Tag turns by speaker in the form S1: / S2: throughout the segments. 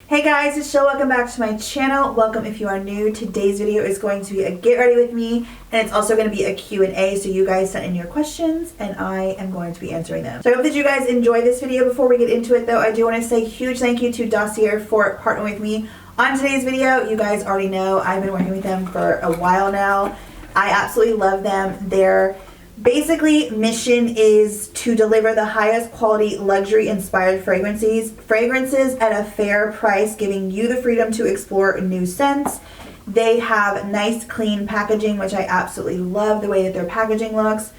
S1: Hey guys, it's Jill. Welcome back to my channel. Welcome if you are new. Today's video is going to be a get ready with me, and it's also going to be a Q&A. So you guys sent in your questions and I am going to be answering them. So I hope that you guys enjoy this video. Before we get into it though, I do want to say a huge thank you to Dossier for partnering with me on today's video. You guys already know I've been working with them for a while now. I absolutely love them. Their basically mission is to deliver the highest quality luxury inspired fragrances at a fair price, giving you the freedom to explore new scents. They have nice clean packaging, which I absolutely love the way that their packaging looks.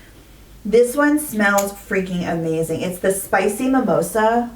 S1: This one smells freaking amazing. It's the spicy mimosa.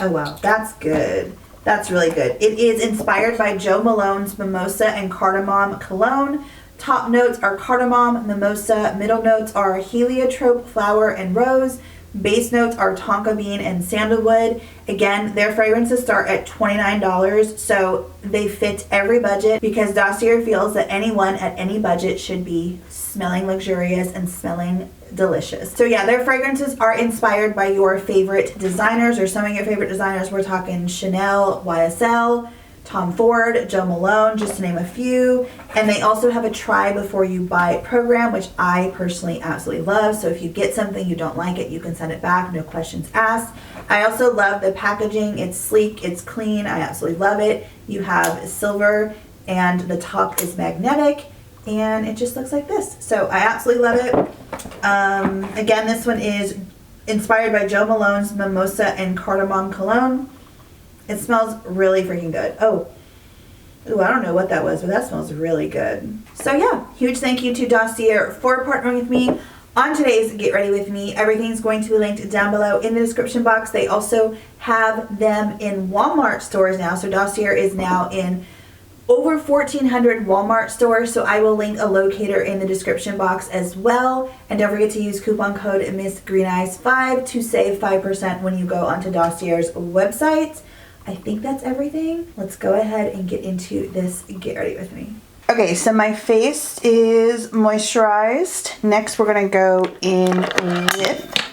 S1: Oh wow, that's good. That's really good. It is inspired by Jo Malone's Mimosa and Cardamom Cologne. Top notes are cardamom, mimosa. Middle notes are heliotrope, flower, and rose. Base notes are tonka bean and sandalwood. Again, their fragrances start at $29, so they fit every budget because Dossier feels that anyone at any budget should be smelling luxurious and smelling delicious. So yeah, their fragrances are inspired by your favorite designers or some of your favorite designers. We're talking Chanel, YSL, Tom Ford, Jo Malone, just to name a few. And they also have a try before you buy program, which I personally absolutely love. So if you get something you don't like it, you can send it back, no questions asked. I also love the packaging. It's sleek, it's clean. I absolutely love it. You have silver and the top is magnetic and it just looks like this. So I absolutely love it. Again, this one is inspired by Jo Malone's Mimosa and Cardamom Cologne. It smells really freaking good. Oh, ooh, I don't know what that was, but that smells really good. So yeah, huge thank you to Dossier for partnering with me on today's Get Ready With Me. Everything's going to be linked down below in the description box. They also have them in Walmart stores now. So Dossier is now in over 1,400 Walmart stores. So I will link a locator in the description box as well. And don't forget to use coupon code Missgreeneyes5 to save 5% when you go onto Dossier's website. I think that's everything. Let's go ahead and get into this Get Ready With Me. Okay, so my face is moisturized. Next, we're gonna go in with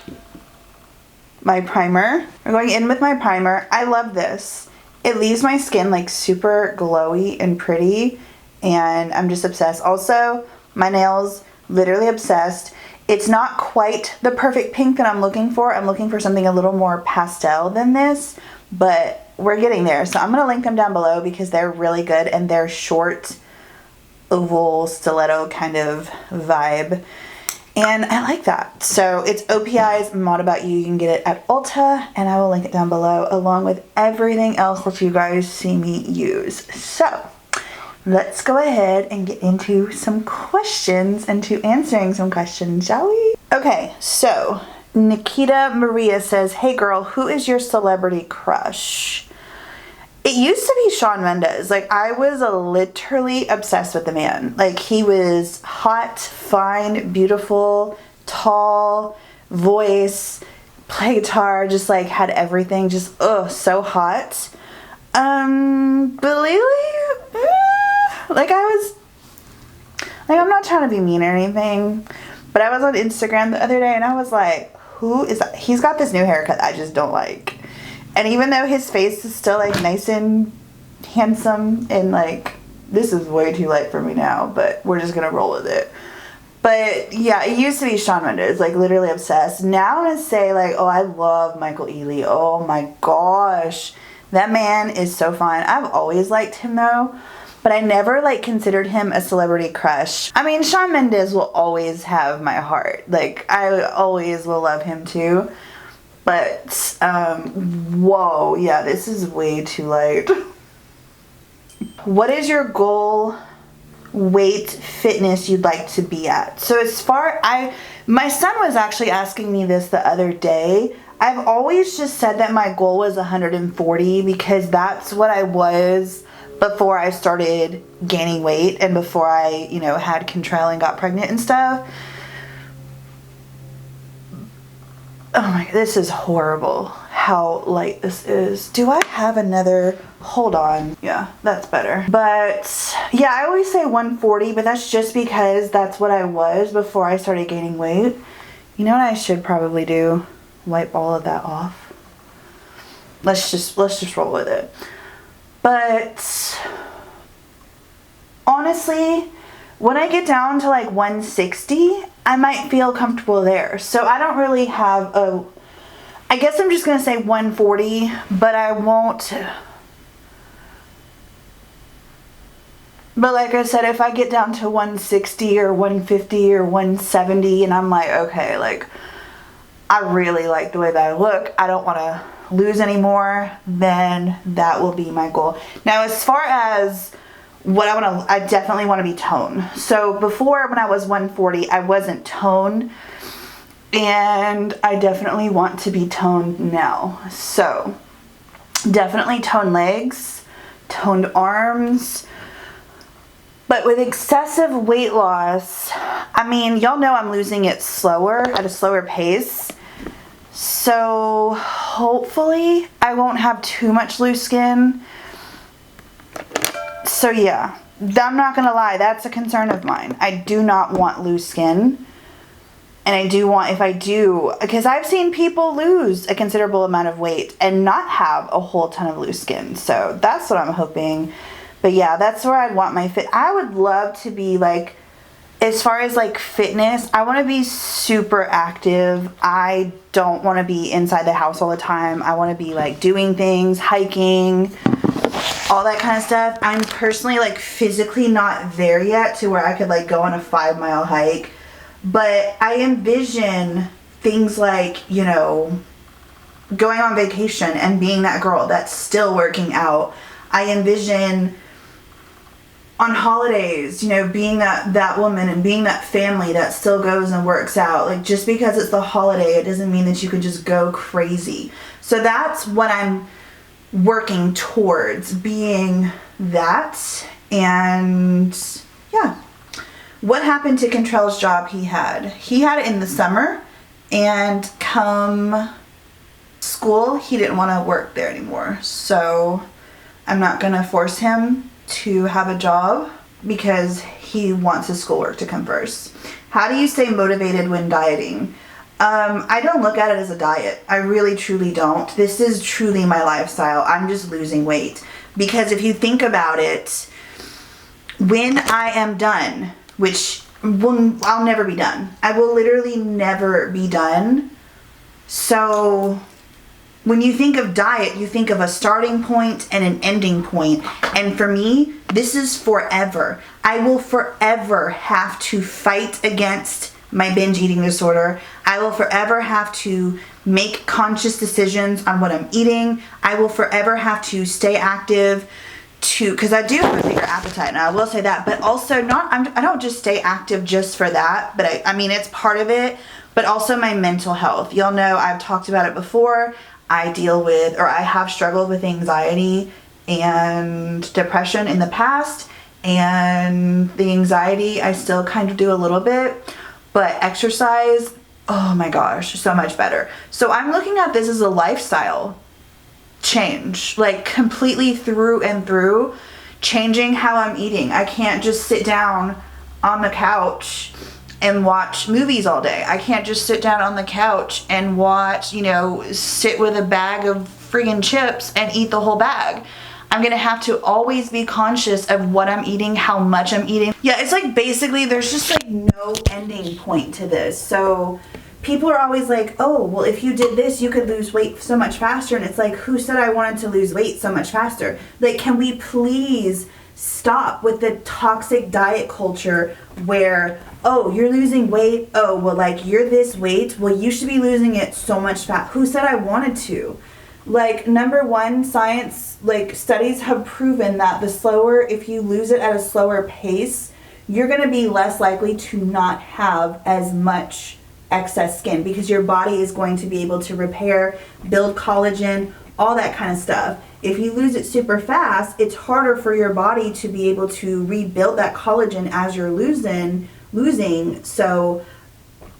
S1: my primer. We're going in with my primer. I love this. It leaves my skin like super glowy and pretty, and I'm just obsessed. Also, my nails, literally obsessed. It's not quite the perfect pink that I'm looking for. I'm looking for something a little more pastel than this, but we're getting there. So I'm going to link them down below because they're really good and they're short, oval, stiletto kind of vibe. And I like that. So it's OPI's Mod About You. You can get it at Ulta and I will link it down below along with everything else that you guys see me use. So let's go ahead and get into some questions and to answering some questions, shall we? Okay, so Nikita Maria says, hey girl, who is your celebrity crush? It used to be Shawn Mendes. Like, I was literally obsessed with the man. Like, he was hot, fine, beautiful, tall, voice, play guitar, just like had everything. Just, so hot. But lately, like I'm not trying to be mean or anything, but I was on Instagram the other day and I was like, who is that? He's got this new haircut I just don't like. And even though his face is still like nice and handsome and like, this is way too light for me now, but we're just gonna roll with it. But yeah, it used to be Shawn Mendes, like literally obsessed. Now I'm gonna say like, oh, I love Michael Ealy. Oh my gosh. That man is so fine. I've always liked him though, but I never like considered him a celebrity crush. I mean, Shawn Mendes will always have my heart. Like, I always will love him too. But, whoa, yeah, this is way too light. What is your goal, weight, fitness you'd like to be at? So as far, my son was actually asking me this the other day. I've always just said that my goal was 140 because that's what I was before I started gaining weight and before I, had control and got pregnant and stuff. Oh my, this is horrible how light this is. Do I have another? Hold on. Yeah, that's better. But yeah, I always say 140, but that's just because that's what I was before I started gaining weight. You know what I should probably do? Wipe all of that off. let's just roll with it. But honestly, when I get down to like 160, I might feel comfortable there. So I don't really have a, I guess I'm just going to say 140, but I won't. But like I said, if I get down to 160 or 150 or 170 and I'm like, okay, like I really like the way that I look, I don't want to lose anymore, then that will be my goal. Now, as far as what I want to, I definitely want to be toned. So before, when I was 140, I wasn't toned, and I definitely want to be toned now. So definitely toned legs, toned arms. But with excessive weight loss, I mean, y'all know I'm losing it slower, at a slower pace. So hopefully I won't have too much loose skin. So yeah, I'm not gonna lie, that's a concern of mine. I do not want loose skin. And I do want, if I do, because I've seen people lose a considerable amount of weight and not have a whole ton of loose skin. So that's what I'm hoping. But yeah, that's where I'd want my fit. I would love to be like, as far as like fitness, I want to be super active. I don't want to be inside the house all the time. I want to be like doing things, hiking, all that kind of stuff. I'm personally like physically not there yet to where I could like go on a 5-mile hike. But I envision things like, you know, going on vacation and being that girl that's still working out. I envision on holidays, you know, being that woman and being that family that still goes and works out. Like, just because it's the holiday, it doesn't mean that you can just go crazy. So that's what I'm working towards, being that. And yeah. What happened to Cantrell's job he had? He had it in the summer, and come school, he didn't want to work there anymore. So I'm not going to force him to have a job because he wants his schoolwork to come first. How do you stay motivated when dieting? I don't look at it as a diet. I really truly don't. This is truly my lifestyle. I'm just losing weight. Because if you think about it, when I am done, which I'll never be done. I will literally never be done. So when you think of diet, you think of a starting point and an ending point. And for me, this is forever. I will forever have to fight against my binge eating disorder. I will forever have to make conscious decisions on what I'm eating. I will forever have to stay active because I do have a bigger appetite, and I will say that, but also I don't just stay active just for that, but I mean, it's part of it, but also my mental health. Y'all know I've talked about it before. I have struggled with anxiety and depression in the past, and the anxiety I still kind of do a little bit, but exercise, oh my gosh, so much better. So I'm looking at this as a lifestyle change, like completely through and through, changing how I'm eating. I can't just sit down on the couch and watch movies all day. I can't just sit down on the couch and watch, you know, sit with a bag of friggin' chips and eat the whole bag. I'm gonna have to always be conscious of what I'm eating, how much I'm eating. Yeah, it's like basically there's just like no ending point to this. So people are always like, oh, well, if you did this, you could lose weight so much faster. And it's like, who said I wanted to lose weight so much faster? Like, can we please stop with the toxic diet culture where, oh, you're losing weight. Oh, well, like, you're this weight. Well, you should be losing it so much fat. Who said I wanted to? Like, number one, science, like, studies have proven that if you lose it at a slower pace, you're going to be less likely to not have as much excess skin, because your body is going to be able to repair, build collagen, all that kind of stuff. If you lose it super fast, it's harder for your body to be able to rebuild that collagen as you're losing. So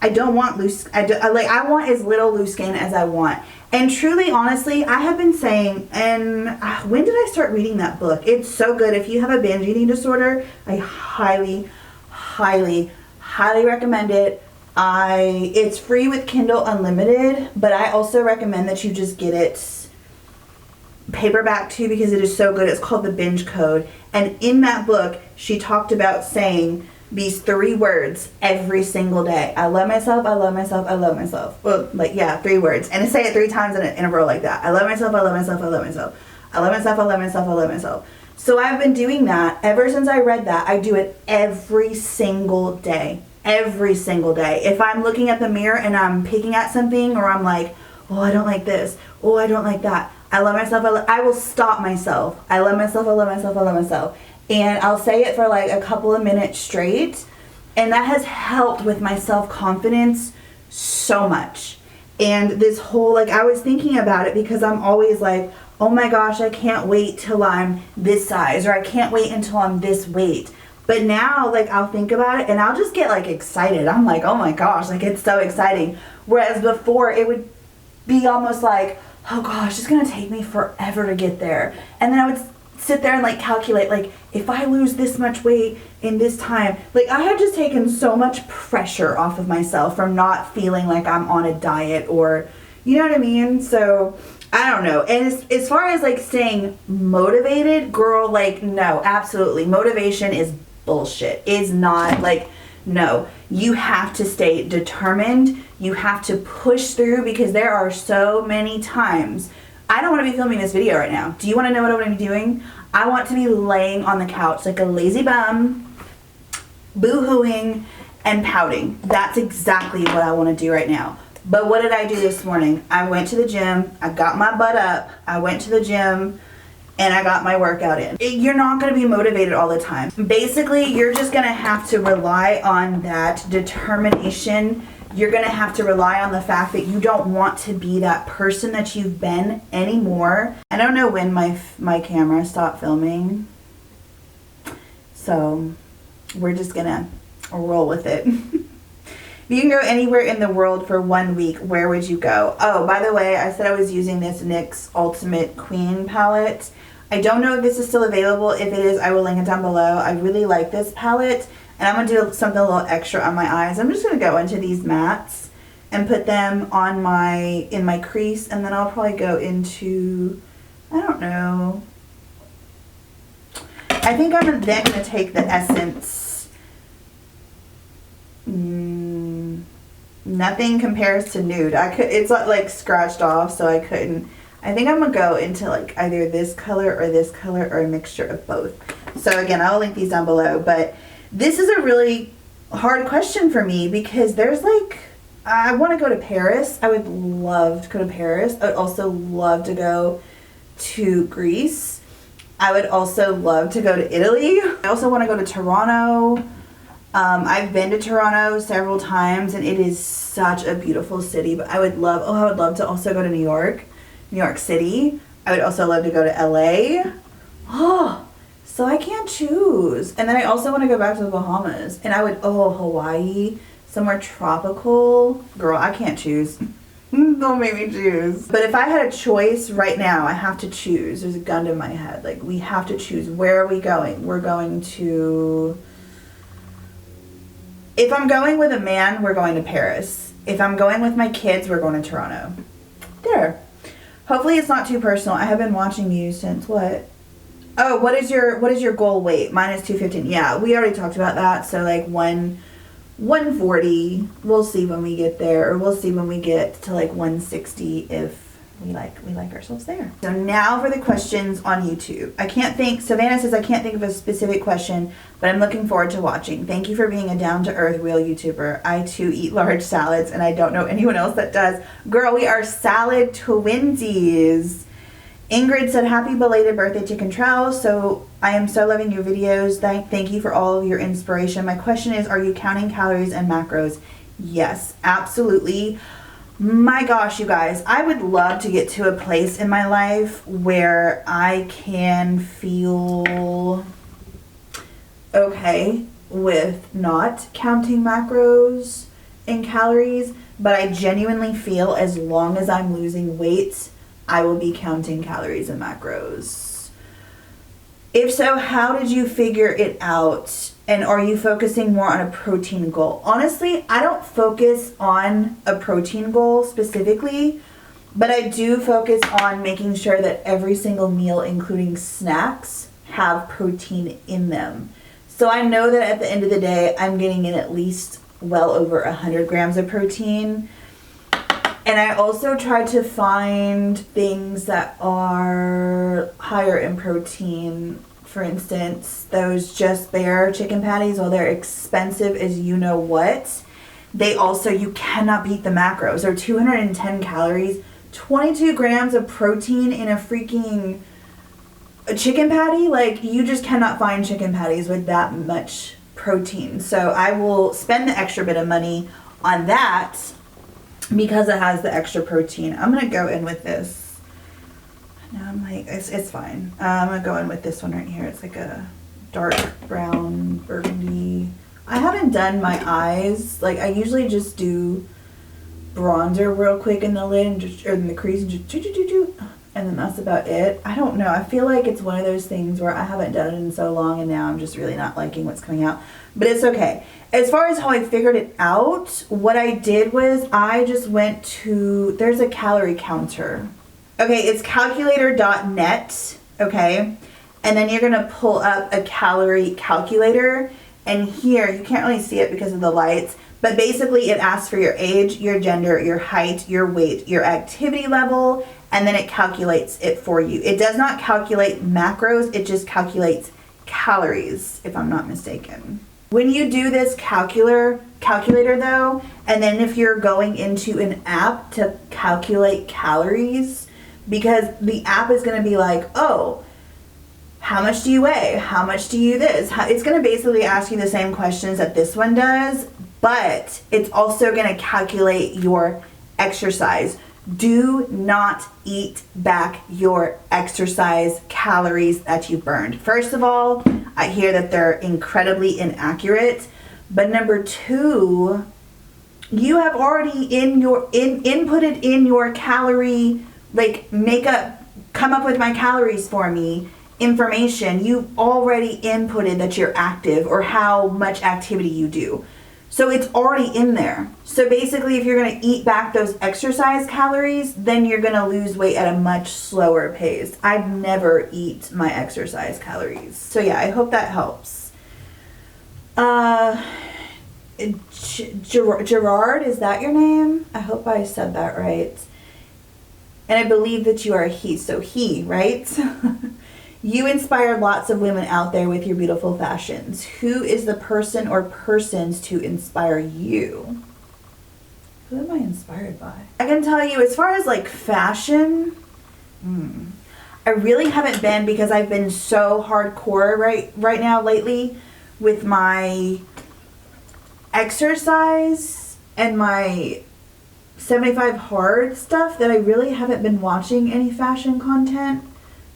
S1: I don't want I want as little loose skin as I want. And truly, honestly, I have been saying, and when did I start reading that book? It's so good. If you have a binge eating disorder, I highly, highly, highly recommend it. It's free with Kindle Unlimited, but I also recommend that you just get it paperback too because it is so good. It's called The Binge Code. And in that book, she talked about saying these 3 words every single day. I love myself, I love myself, I love myself. Well, like, yeah, 3 words. And say it 3 times in a row like that. I love myself, I love myself, I love myself. I love myself, I love myself, I love myself. So I've been doing that ever since I read that. I do it every single day. Every single day. If I'm looking at the mirror and I'm picking at something, or I'm like, oh, I don't like this. Oh, I don't like that. I love myself. I will stop myself. I love myself, I love myself, I love myself. And I'll say it for like a couple of minutes straight. And that has helped with my self-confidence so much. And this whole, like, I was thinking about it because I'm always like, oh my gosh, I can't wait till I'm this size, or I can't wait until I'm this weight. But now, like, I'll think about it and I'll just get like excited. I'm like, oh my gosh, like, it's so exciting. Whereas before it would be almost like, oh gosh, it's gonna take me forever to get there. And then I would sit there and like calculate, like, if I lose this much weight in this time, like, I had just taken so much pressure off of myself from not feeling like I'm on a diet, or, you know what I mean? So I don't know. And as far as like staying motivated, girl, like, no, absolutely. Motivation is bullshit. It's not, like, no, you have to stay determined. You have to push through, because there are so many times. I don't want to be filming this video right now. Do you want to know what I want to be doing? I want to be laying on the couch like a lazy bum, boo-hooing and pouting. That's exactly what I want to do right now. But what did I do this morning? I went to the gym. I got my butt up. I went to the gym and I got my workout in. You're not going to be motivated all the time. Basically, you're just going to have to rely on that determination. You're going to have to rely on the fact that you don't want to be that person that you've been anymore. I don't know when my camera stopped filming, so we're just going to roll with it. If you can go anywhere in the world for 1 week, where would you go? Oh, by the way, I said I was using this NYX Ultimate Queen palette. I don't know if this is still available. If it is, I will link it down below. I really like this palette. And I'm going to do something a little extra on my eyes. I'm just going to go into these mattes and put them on in my crease. And then I'll probably go into, I don't know. I think I'm then going to take the Essence. Nothing compares to Nude. It's like scratched off, so I couldn't. I think I'm going to go into like either this color or a mixture of both. So again, I'll link these down below. But this is a really hard question for me, because there's like, I want to go to Paris. I would love to go to Paris. I would also love to go to Greece. I would also love to go to Italy. I also want to go to Toronto. I've been to Toronto several times and it is such a beautiful city, but I would love to also go to New York City. I would also love to go to LA. Oh, so I can't choose. And then I also want to go back to the Bahamas, and I would, Hawaii, somewhere tropical. Girl, I can't choose. Don't make me choose. But if I had a choice right now, I have to choose. There's a gun to my head. Like, we have to choose. Where are we going? We're going to, if I'm going with a man, we're going to Paris. If I'm going with my kids, we're going to Toronto. There. Hopefully it's not too personal. I have been watching you since what? Oh, what is your goal weight? Mine is 215. Yeah, we already talked about that. So like 140. We'll see when we get there, or we'll see when we get to like 160 if we like ourselves there. So now for the questions on YouTube. Savannah says, I can't think of a specific question, but I'm looking forward to watching. Thank you for being a down-to-earth real YouTuber. I too eat large salads, and I don't know anyone else that does. Girl, we are salad twinsies. Ingrid said, happy belated birthday to Contrell. So I am so loving your videos. Thank you for all of your inspiration. My question is, are you counting calories and macros? Yes, absolutely. My gosh, you guys, I would love to get to a place in my life where I can feel okay with not counting macros and calories, but I genuinely feel as long as I'm losing weight, I will be counting calories and macros. If so, how did you figure it out? And are you focusing more on a protein goal? Honestly, I don't focus on a protein goal specifically. But I do focus on making sure that every single meal, including snacks, have protein in them. So I know that at the end of the day, I'm getting in at least well over 100 grams of protein. And I also try to find things that are higher in protein. For instance, those Just Bare chicken patties, while they're expensive as you know what, they also, you cannot beat the macros. They're 210 calories, 22 grams of protein in a freaking chicken patty. Like, you just cannot find chicken patties with that much protein. So I will spend the extra bit of money on that because it has the extra protein. I'm going to go in with this. No, I'm like, it's fine. I'm going to go in with this one right here. It's like a dark brown burgundy. I haven't done my eyes. Like, I usually just do bronzer real quick in the lid and just, or in the crease, and just and then that's about it. I don't know. I feel like it's one of those things where I haven't done it in so long and now I'm just really not liking what's coming out. But it's okay. As far as how I figured it out, what I did was I just went to, there's a calorie counter. Okay, it's calculator.net, okay? And then you're gonna pull up a calorie calculator, and here, you can't really see it because of the lights, but basically it asks for your age, your gender, your height, your weight, your activity level, and then it calculates it for you. It does not calculate macros, it just calculates calories, if I'm not mistaken. When you do this calculator though, and then if you're going into an app to calculate calories, because the app is going to be like, oh, how much do you weigh? How much do you this? It's going to basically ask you the same questions that this one does, but it's also going to calculate your exercise. Do not eat back your exercise calories that you burned. First of all, I hear that they're incredibly inaccurate, but number two, you have already inputted in your calorie, like come up with my calories for me information. You've already inputted that you're active or how much activity you do. So it's already in there. So basically, if you're going to eat back those exercise calories, then you're going to lose weight at a much slower pace. I'd never eat my exercise calories. So yeah, I hope that helps. Gerard, is that your name? I hope I said that right. And I believe that you are a he. So he, right? You inspire lots of women out there with your beautiful fashions. Who is the person or persons to inspire you? Who am I inspired by? I can tell you, as far as like fashion, I really haven't been, because I've been so hardcore right now lately with my exercise and my 75 hard stuff, that I really haven't been watching any fashion content.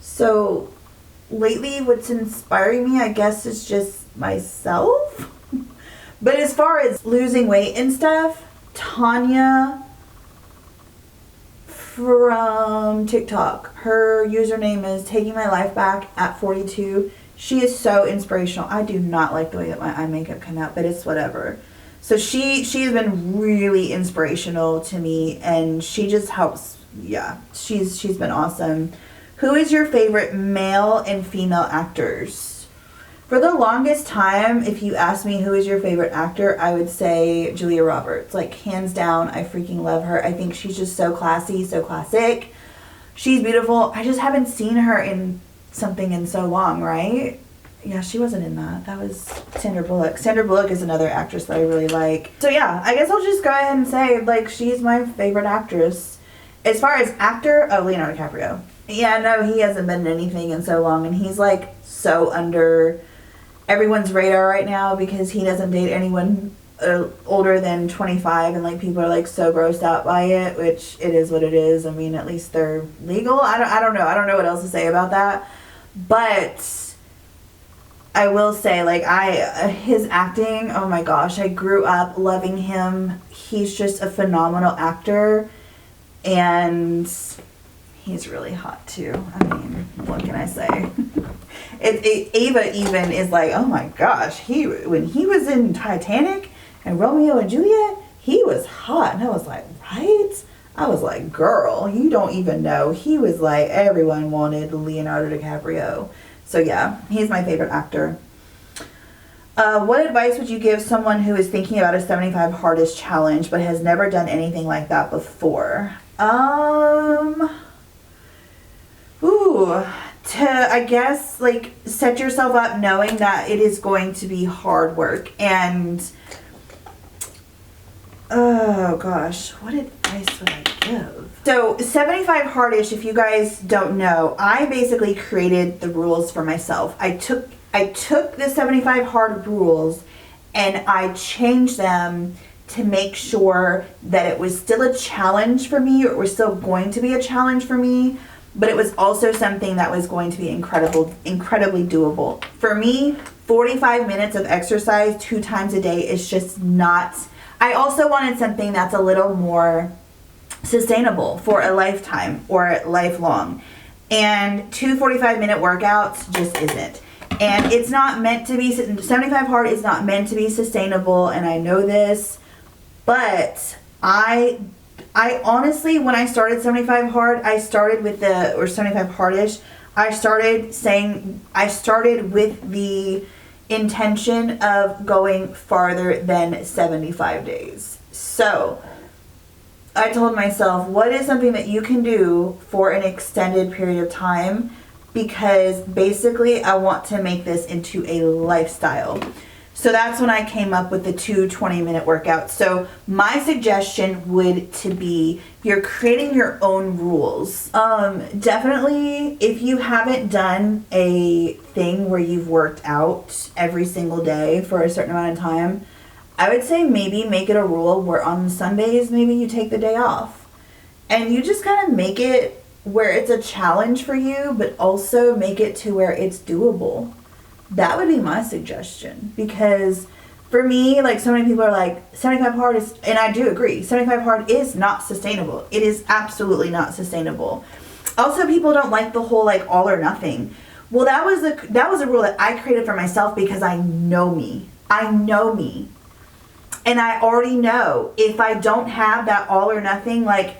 S1: So lately, what's inspiring me, I guess, is just myself. But as far as losing weight and stuff, Tanya from TikTok, her username is Taking My Life Back at 42. She is so inspirational. I do not like the way that my eye makeup came out, but it's whatever. So she has been really inspirational to me, and she just helps. Yeah, she's been awesome. Who is your favorite male and female actors? For the longest time, if you asked me who is your favorite actor, I would say Julia Roberts. Like, hands down, I freaking love her. I think she's just so classy, so classic. She's beautiful. I just haven't seen her in something in so long, right? Yeah, she wasn't in that. That was Sandra Bullock. Sandra Bullock is another actress that I really like. So yeah, I guess I'll just go ahead and say, like, she's my favorite actress. As far as actor, Leonardo DiCaprio. Yeah, no, he hasn't been in anything in so long, and he's like so under everyone's radar right now because he doesn't date anyone older than 25, and like people are like so grossed out by it, which it is what it is. I mean, at least they're legal. I don't know what else to say about that, but I will say, like, his acting, oh my gosh, I grew up loving him. He's just a phenomenal actor, and he's really hot too. I mean, what can I say? Ava even is like, oh my gosh, when he was in Titanic and Romeo and Juliet, he was hot. And I was like, right? I was like, girl, you don't even know. He was like, everyone wanted Leonardo DiCaprio. So yeah, he's my favorite actor. What advice would you give someone who is thinking about a 75 Hardish challenge but has never done anything like that before? I guess, like, set yourself up knowing that it is going to be hard work. And, oh gosh, what advice would I give? So, 75 Hardish, if you guys don't know, I basically created the rules for myself. I took the 75 hard rules and I changed them to make sure that it was still a challenge for me, or it was still going to be a challenge for me, but it was also something that was going to be incredibly doable. For me, 45 minutes of exercise 2 times a day is just not. I also wanted something that's a little more sustainable for a lifetime or lifelong. And 2 45-minute workouts just isn't. And it's not meant to be, 75 hard is not meant to be sustainable, and I know this, but I honestly, when I started 75 hard, I started with 75 hardish, I started with the intention of going farther than 75 days. So I told myself, what is something that you can do for an extended period of time? Because basically I want to make this into a lifestyle. So that's when I came up with the 2 20-minute workouts. So my suggestion would to be, you're creating your own rules. Definitely, if you haven't done a thing where you've worked out every single day for a certain amount of time, I would say maybe make it a rule where on Sundays, maybe you take the day off. And you just kind of make it where it's a challenge for you, but also make it to where it's doable. That would be my suggestion, because for me, like, so many people are like, 75 hard is, and I do agree, 75 hard is not sustainable. It is absolutely not sustainable. Also, people don't like the whole like all or nothing. Well, that was a rule that I created for myself because I know me. And I already know if I don't have that all or nothing, like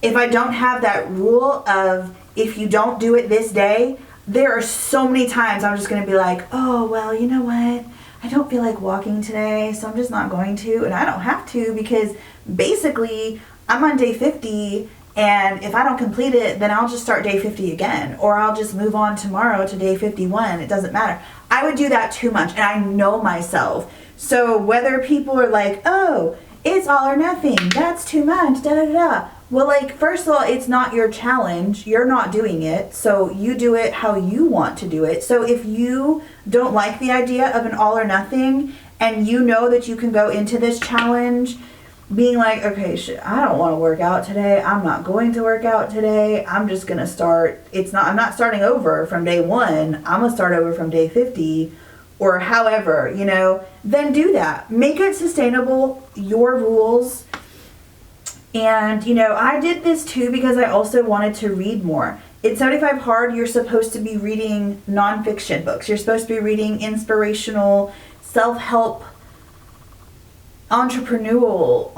S1: if I don't have that rule of if you don't do it this day, there are so many times I'm just going to be like, oh, well, you know what? I don't feel like walking today, so I'm just not going to. And I don't have to, because basically I'm on day 50, and if I don't complete it, then I'll just start day 50 again. Or I'll just move on tomorrow to day 51. It doesn't matter. I would do that too much, and I know myself. So whether people are like, oh, it's all or nothing, that's too much, da-da-da-da. Well, like, first of all, it's not your challenge. You're not doing it. So you do it how you want to do it. So if you don't like the idea of an all or nothing, and you know that you can go into this challenge being like, okay, shit, I don't want to work out today. I'm not going to work out today. I'm just going to start. I'm not starting over from day 1. I'm going to start over from day 50, or however, then do that. Make it sustainable, your rules. And, I did this too because I also wanted to read more. At 75 Hard, you're supposed to be reading nonfiction books. You're supposed to be reading inspirational, self-help, entrepreneurial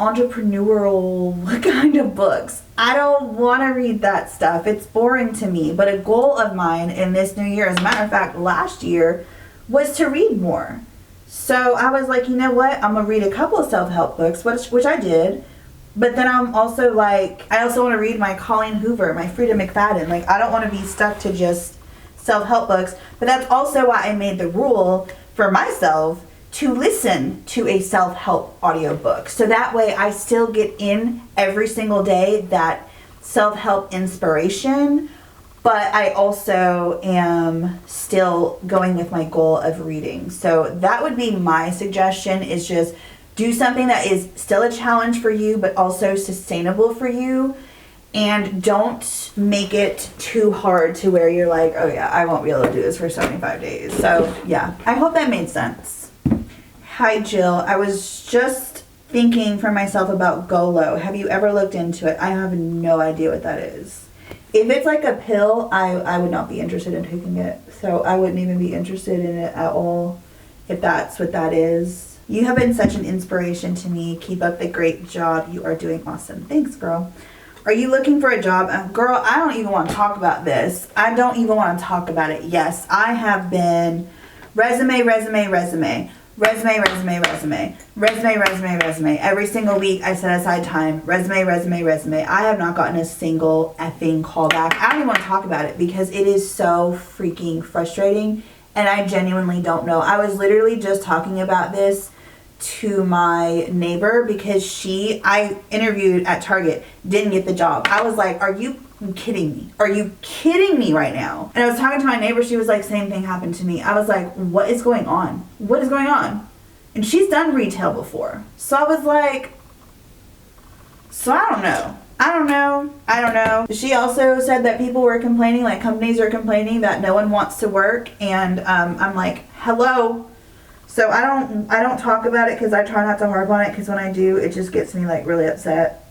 S1: kind of books. I don't want to read that stuff. It's boring to me. But a goal of mine in this new year, as a matter of fact, last year, was to read more. So I was like, you know what? I'm going to read a couple of self-help books, which I did. But then I'm also like, I also want to read my Colleen Hoover, my Frida McFadden. Like, I don't want to be stuck to just self-help books. But that's also why I made the rule for myself to listen to a self-help audiobook. So that way I still get in every single day that self-help inspiration, but I also am still going with my goal of reading. So that would be my suggestion, is just do something that is still a challenge for you, but also sustainable for you. And don't make it too hard to where you're like, oh yeah, I won't be able to do this for 75 days. So yeah, I hope that made sense. Hi Jill, I was just thinking for myself about Golo. Have you ever looked into it? I have no idea what that is. If it's like a pill, I would not be interested in taking it. So I wouldn't even be interested in it at all if that's what that is. You have been such an inspiration to me. Keep up the great job. You are doing awesome. Thanks, girl. Are you looking for a job? Girl, I don't even want to talk about this. I don't even want to talk about it. Yes, I have been resume. Every single week I set aside time. Resume. I have not gotten a single effing callback. I don't even want to talk about it because it is so freaking frustrating. And I genuinely don't know. I was literally just talking about this to my neighbor because I interviewed at Target, didn't get the job. I was like, are you kidding me? Are you kidding me right now? And I was talking to my neighbor. She was like, same thing happened to me. I was like, what is going on? What is going on? And she's done retail before. So I was like, I don't know. I don't know. She also said that people were complaining, like companies are complaining that no one wants to work. And I'm like, hello. So I don't talk about it because I try not to harp on it because when I do, it just gets me like really upset.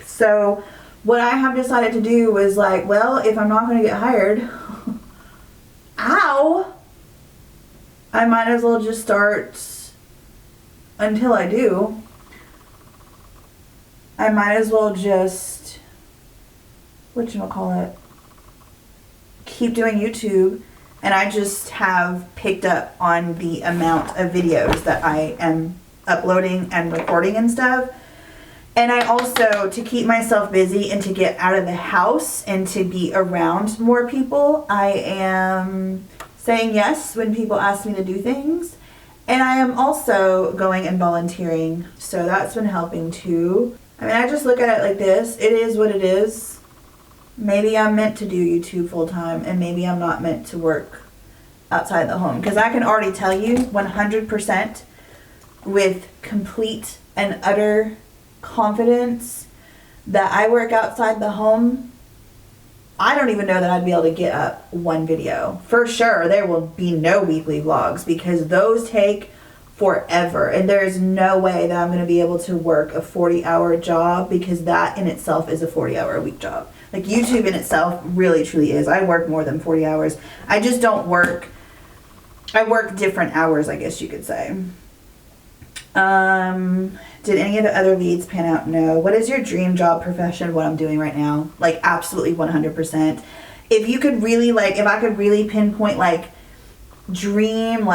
S1: So what I have decided to do was like, well, if I'm not going to get hired, ow, I might as well just start until I do. I might as well just, whatchamacallit, keep doing YouTube. And I just have picked up on the amount of videos that I am uploading and recording and stuff. And I also, to keep myself busy and to get out of the house and to be around more people, I am saying yes when people ask me to do things. And I am also going and volunteering. So that's been helping too. I mean, I just look at it like this. It is what it is. Maybe I'm meant to do YouTube full time and maybe I'm not meant to work outside the home. Because I can already tell you 100% with complete and utter confidence that I work outside the home. I don't even know that I'd be able to get up one video. For sure, there will be no weekly vlogs because those take forever. And there's no way that I'm going to be able to work a 40-hour job because that in itself is a 40-hour a week job. Like YouTube in itself really truly is. I work more than 40 hours. I just don't work, I work different hours, I guess you could say. Did any of the other leads pan out? No. What is your dream job profession? What I'm doing right now? Like absolutely 100%. If you could really if I could really pinpoint dream,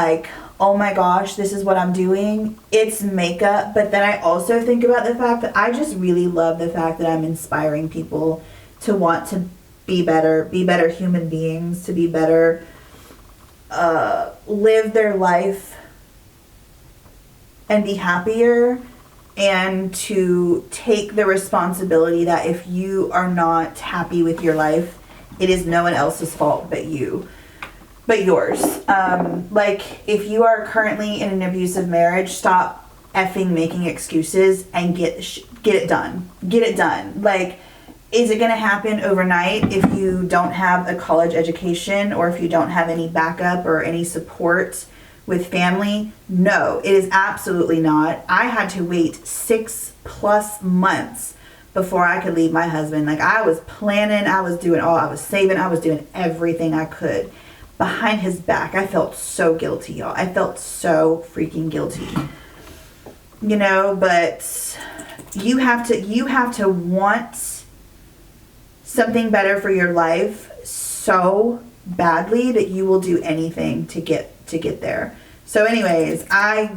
S1: oh my gosh, this is what I'm doing, it's makeup. But then I also think about the fact that I just really love the fact that I'm inspiring people to want to be better human beings, to be better, live their life and be happier, and to take the responsibility that if you are not happy with your life, it is no one else's fault but yours. If you are currently in an abusive marriage, stop effing making excuses and get it done. Get it done. Is it going to happen overnight if you don't have a college education or if you don't have any backup or any support with family? No, it is absolutely not. I had to wait 6+ months before I could leave my husband. I was planning, I was doing I was saving, I was doing everything I could behind his back. I felt so guilty, y'all. I felt so freaking guilty. But you have to want something better for your life so badly that you will do anything to get there. So anyways, my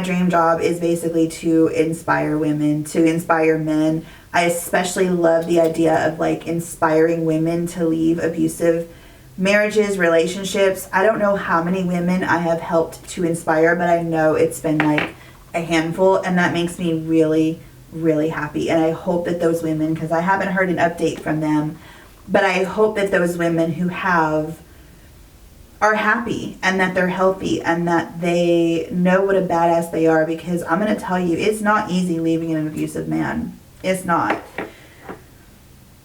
S1: dream job is basically to inspire women, to inspire men. I especially love the idea of inspiring women to leave abusive marriages, relationships. I don't know how many women I have helped to inspire, but I know it's been a handful, and that makes me really, really happy. And I hope that those women, because I haven't heard an update from them, but I hope that those women who are happy and that they're healthy and that they know what a badass they are, because I'm going to tell you, it's not easy leaving an abusive man. It's not.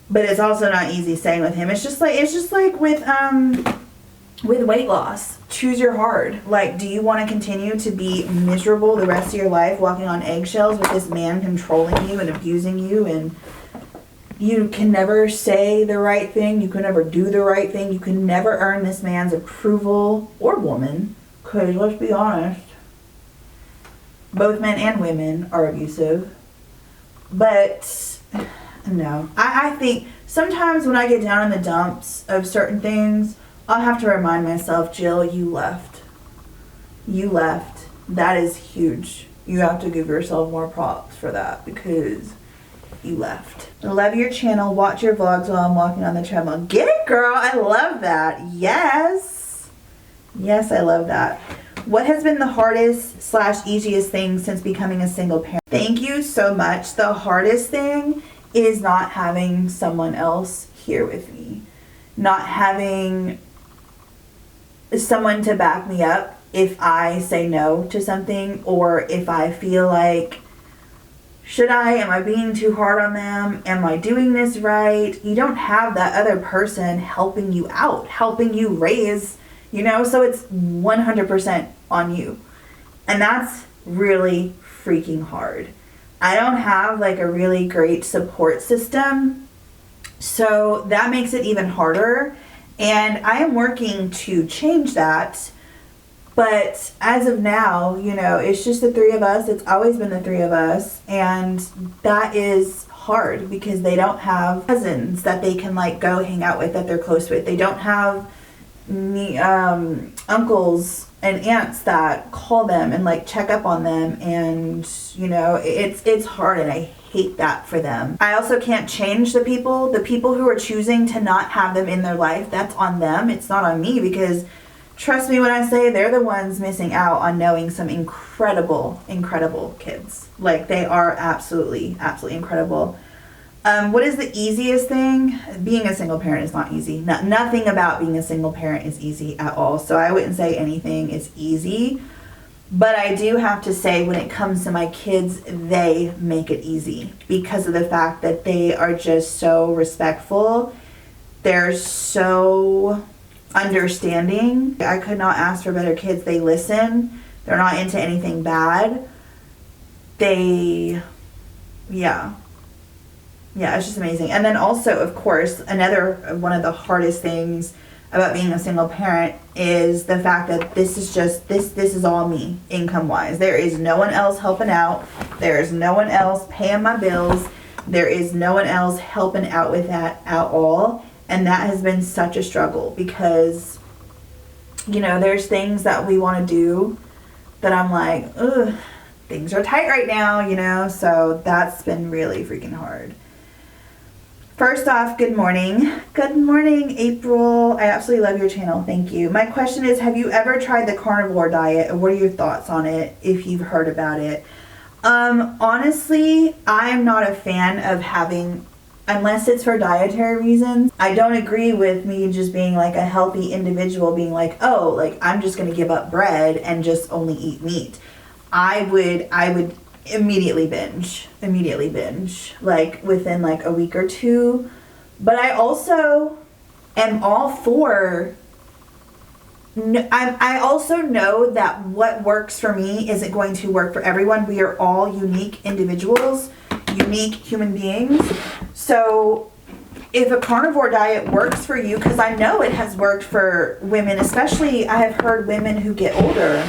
S1: But it's also not easy staying with him. It's just like with weight loss. Choose your hard. Do you want to continue to be miserable the rest of your life, walking on eggshells with this man controlling you and abusing you, and you can never say the right thing, you can never do the right thing, you can never earn this man's approval, or woman, because let's be honest, Both men and women are abusive. But no, I think sometimes when I get down in the dumps of certain things, I'll have to remind myself, Jill, you left. You left. That is huge. You have to give yourself more props for that because you left. I love your channel. Watch your vlogs while I'm walking on the treadmill. Get it, girl. I love that. Yes. Yes, I love that. What has been the hardest / easiest thing since becoming a single parent? Thank you so much. The hardest thing is not having someone else here with me. Not having someone to back me up if I say no to something, or if I feel like, am I being too hard on them? Am I doing this right? You don't have that other person helping you out, helping you raise, so it's 100% on you. And that's really freaking hard. I don't have like a really great support system, so that makes it even harder. And I am working to change that. But as of now, it's just the three of us. It's always been the three of us. And that is hard because they don't have cousins that they can like go hang out with, that they're close with. They don't have uncles and aunts that call them and like check up on them. And, it's hard, and I hate that for them. I also can't change the people who are choosing to not have them in their life. That's on them. It's not on me, because trust me when I say they're the ones missing out on knowing some incredible, incredible kids. Like, they are absolutely, absolutely incredible. What is the easiest thing? Being a single parent is not easy. Nothing about being a single parent is easy at all. So I wouldn't say anything is easy. But I do have to say, when it comes to my kids, they make it easy because of the fact that they are just so respectful. They're so understanding. I could not ask for better kids. They listen. They're not into anything bad. Yeah, it's just amazing. And then also, of course, another one of the hardest things about being a single parent is the fact that this is all me, income-wise. There is no one else helping out. There is no one else paying my bills. There is no one else helping out with that at all. And that has been such a struggle because, there's things that we want to do that I'm like, ugh, things are tight right now, so that's been really freaking hard. First off, good morning. Good morning, April. I absolutely love your channel. Thank you. My question is, have you ever tried the carnivore diet? What are your thoughts on it, if you've heard about it? Honestly, I'm not a fan of having, unless it's for dietary reasons. I don't agree with me just being like a healthy individual being like, oh, like I'm just going to give up bread and just only eat meat. I would immediately binge, like within like a week or two. But I also am all for, I also know that what works for me isn't going to work for everyone. We are all unique individuals, unique human beings. So if a carnivore diet works for you, because I know it has worked for women, especially I have heard women who get older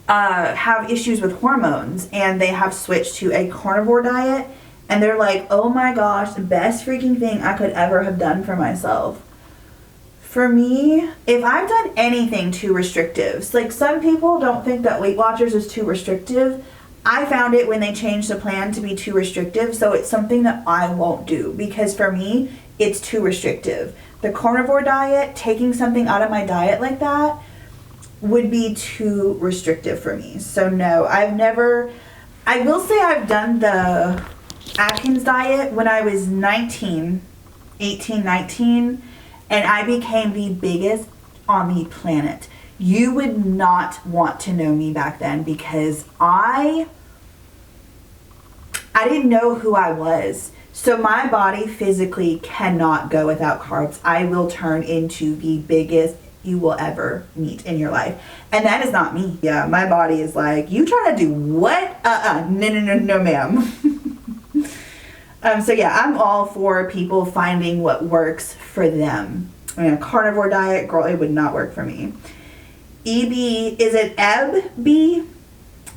S1: have issues with hormones, and they have switched to a carnivore diet, and they're like, oh my gosh, the best freaking thing I could ever have done for myself. For me, if I've done anything too restrictive, like some people don't think that Weight Watchers is too restrictive. I found it when they changed the plan to be too restrictive, so it's something that I won't do because for me, it's too restrictive. The carnivore diet, taking something out of my diet like that, would be too restrictive for me. So no, I will say I've done the Atkins diet when I was 18, 19, and I became the biggest on the planet. You would not want to know me back then because I didn't know who I was. So my body physically cannot go without carbs. I will turn into the biggest you will ever meet in your life. And that is not me. Yeah, my body is like, you trying to do what? No, ma'am. So yeah, I'm all for people finding what works for them. I mean, a carnivore diet, girl, it would not work for me. EB, is it EB?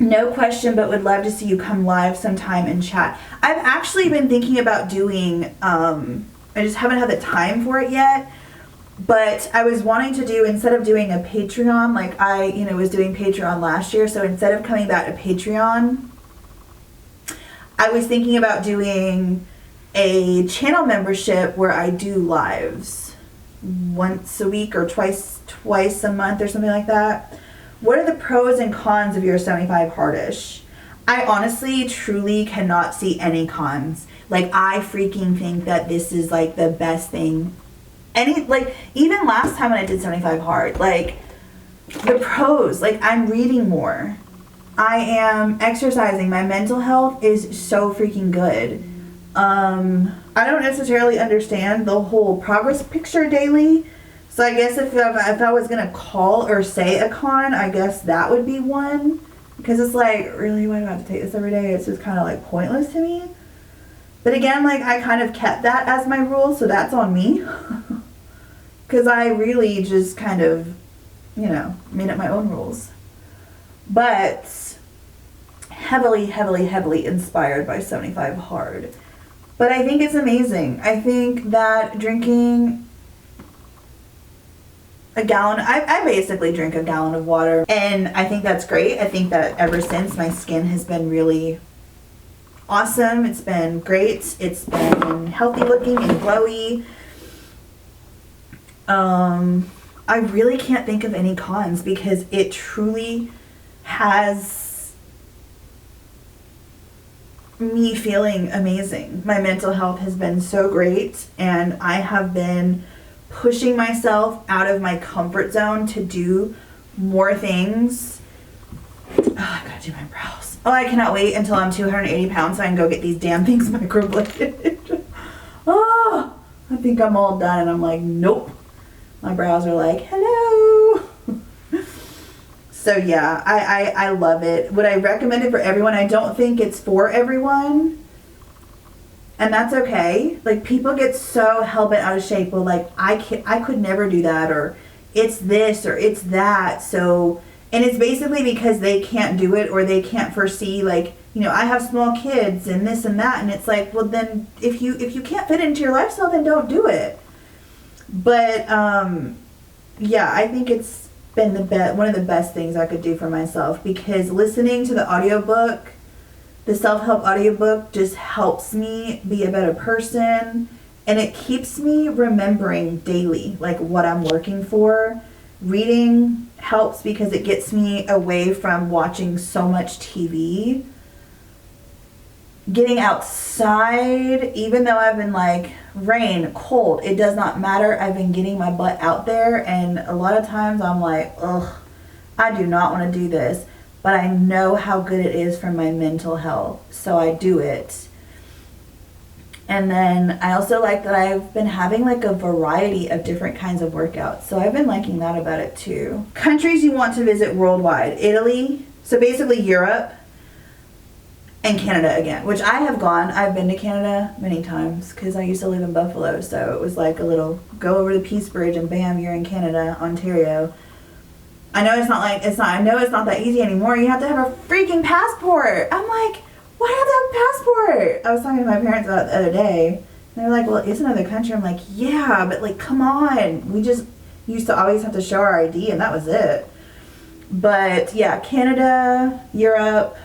S1: No question, but would love to see you come live sometime and chat. I've actually been thinking about doing, I just haven't had the time for it yet, but I was wanting to do, instead of doing a Patreon, like I, was doing Patreon last year, so instead of coming back to Patreon, I was thinking about doing a channel membership where I do lives once a week or twice a month or something like that. What are the pros and cons of your 75 Hardish? I honestly, truly cannot see any cons. Like, I freaking think that this is like the best thing. Even last time when I did 75 Hard, like, the pros, like, I'm reading more. I am exercising. My mental health is so freaking good. I don't necessarily understand the whole progress picture daily. So I guess if I was going to call or say a con, I guess that would be one. Because it's like, really, why do I have to take this every day? It's just kind of like pointless to me. But again, like, I kind of kept that as my rule, so that's on me. Because I really just kind of, made up my own rules. But heavily, heavily, heavily inspired by 75 Hard. But I think it's amazing. I think that drinking a gallon, I basically drink a gallon of water, and I think that's great. I think that ever since, my skin has been really awesome. It's been great. It's been healthy looking and glowy. I really can't think of any cons because it truly has me feeling amazing. My mental health has been so great, and I have been pushing myself out of my comfort zone to do more things. Oh, I gotta do my brows. Oh, I cannot wait until I'm 280 pounds so I can go get these damn things microbladed. Oh, I think I'm all done, and I'm like, nope. My brows are like, hello. So yeah, I love it. Would I recommend it for everyone? I don't think it's for everyone. And that's okay. Like, people get so hell-bent out of shape. Well, like, I could never do that, or it's this, or it's that. So, and it's basically because they can't do it, or they can't foresee, like, I have small kids and this and that. And it's like, well, then if you can't fit it into your lifestyle, then don't do it. But, yeah, I think it's been one of the best things I could do for myself, because listening to the audiobook, the self-help audiobook, just helps me be a better person, and it keeps me remembering daily, like, what I'm working for. Reading helps because it gets me away from watching so much TV. Getting outside, even though I've been like, rain, cold, it does not matter. I've been getting my butt out there, and a lot of times I'm like, ugh, I do not want to do this. But I know how good it is for my mental health, so I do it. And then I also like that I've been having like a variety of different kinds of workouts, so I've been liking that about it too. Countries you want to visit worldwide: Italy, so basically Europe, and Canada again, which I have gone. I've been to Canada many times because I used to live in Buffalo, so it was like a little go over the Peace Bridge and bam, you're in Canada, Ontario. I know I know it's not that easy anymore. You have to have a freaking passport. I'm like, why do I have to have a passport? I was talking to my parents about it the other day. And they're like, well, it's another country. I'm like, yeah, but like, come on. We just used to always have to show our ID, and that was it. But yeah, Canada, Europe,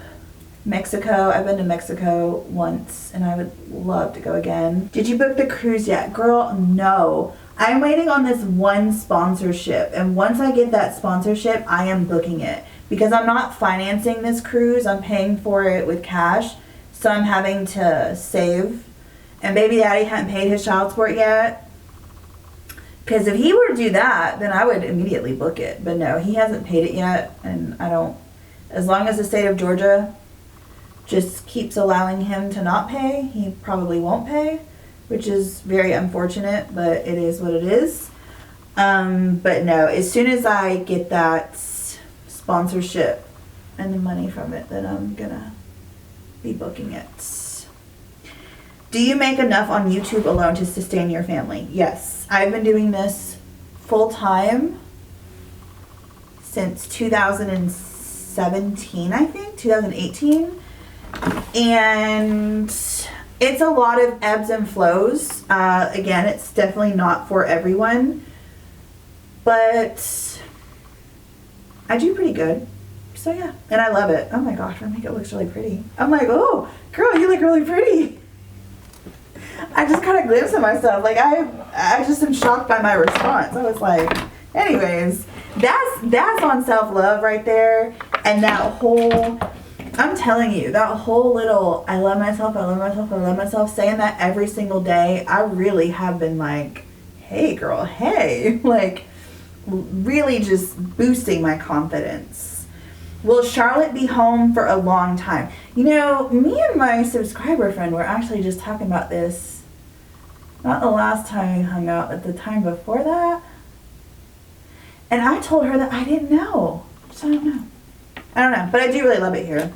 S1: Mexico. I've been to Mexico once, and I would love to go again. Did you book the cruise yet? Girl, no. I'm waiting on this one sponsorship, and once I get that sponsorship, I am booking it. Because I'm not financing this cruise, I'm paying for it with cash, so I'm having to save. And baby daddy hadn't paid his child support yet. Because if he were to do that, then I would immediately book it. But no, he hasn't paid it yet, and I don't, as long as the state of Georgia just keeps allowing him to not pay, he probably won't pay. Which is very unfortunate, but it is what it is. But no, as soon as I get that sponsorship and the money from it, then I'm gonna be booking it. Do you make enough on YouTube alone to sustain your family? Yes. I've been doing this full time since 2006. 2017, I think, 2018. And it's a lot of ebbs and flows. Again, it's definitely not for everyone, but I do pretty good. So yeah, and I love it. Oh my gosh, my makeup looks really pretty. I'm like, oh, girl, you look really pretty. I just kind of glimpsed at myself. Like I just am shocked by my response. I was like, anyways, that's on self-love right there. And that whole, I'm telling you, that whole little, I love myself, I love myself, I love myself, saying that every single day, I really have been like, hey girl, hey, like really just boosting my confidence. Will Charlotte be home for a long time? You know, me and my subscriber friend were actually just talking about this. Not the last time we hung out, but the time before that. And I told her that I didn't know. So I don't know. I don't know, but I do really love it here.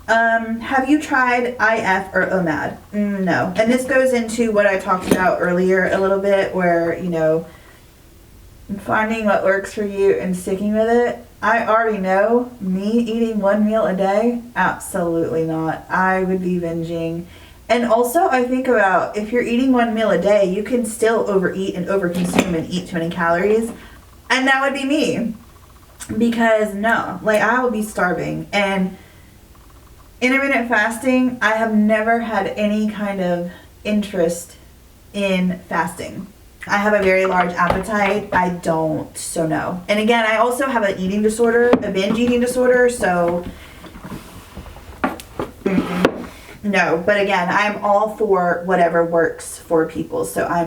S1: Have you tried IF or OMAD? No. And this goes into what I talked about earlier a little bit, where, you know, finding what works for you and sticking with it. I already know, me eating one meal a day, absolutely not. I would be binging. And also, I think about, if you're eating one meal a day, you can still overeat and overconsume and eat too many calories. And that would be me. Because no, like I will be starving. And intermittent fasting, I have never had any kind of interest in fasting. I have a very large appetite. I don't, so no. And again, I also have an eating disorder, a binge eating disorder, so no. But again, I'm all for whatever works for people. So I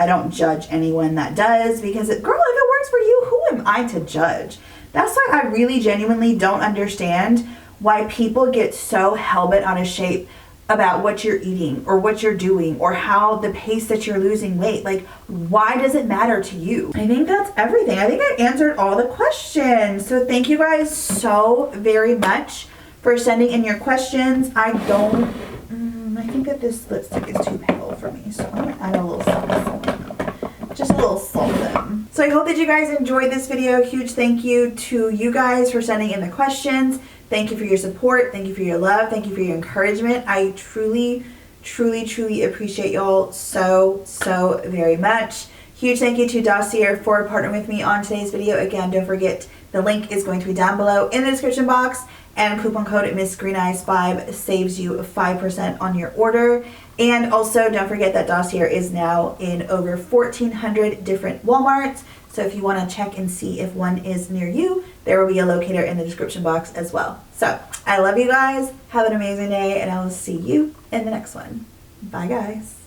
S1: don't judge anyone that does, because girl, if it works for you, who am I to judge? That's why I really genuinely don't understand why people get so hell-bent on a shape about what you're eating or what you're doing or how the pace that you're losing weight. Like, why does it matter to you? I think that's everything. I think I answered all the questions. So thank you guys so very much for sending in your questions. I think that this lipstick is too pale for me, so I'm gonna add a little salt. Just a little salt in. So I hope that you guys enjoyed this video. Huge thank you to you guys for sending in the questions. Thank you for your support. Thank you for your love. Thank you for your encouragement. I truly, truly, truly appreciate y'all so, so very much. Huge thank you to Dossier for partnering with me on today's video. Again, don't forget, the link is going to be down below in the description box. And coupon code Missgreeneyes5 saves you 5% on your order. And also, don't forget that Dossier is now in over 1,400 different Walmarts. So if you want to check and see if one is near you, there will be a locator in the description box as well. So I love you guys. Have an amazing day, and I will see you in the next one. Bye, guys.